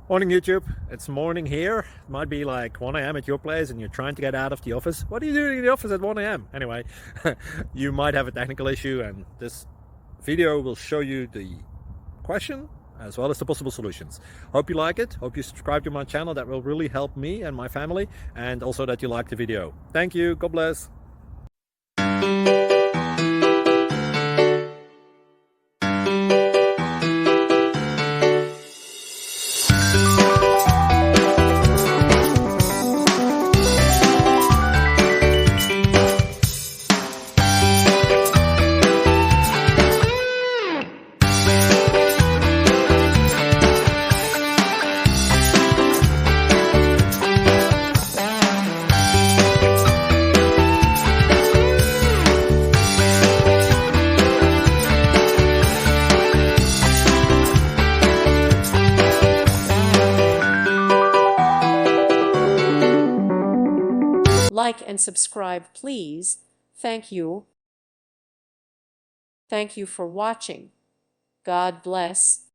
Morning YouTube, it's morning here. It might be like 1 a.m. at your place and you're trying to get out of the office. What are you doing in the office at 1 a.m.? Anyway, you might have a technical issue and this video will show you the question as well as the possible solutions. Hope you like it, hope you subscribe to my channel. That will really help me and my family, and also that you like the video. Thank you, God bless. Like and subscribe, please. Thank you. Thank you for watching. God bless.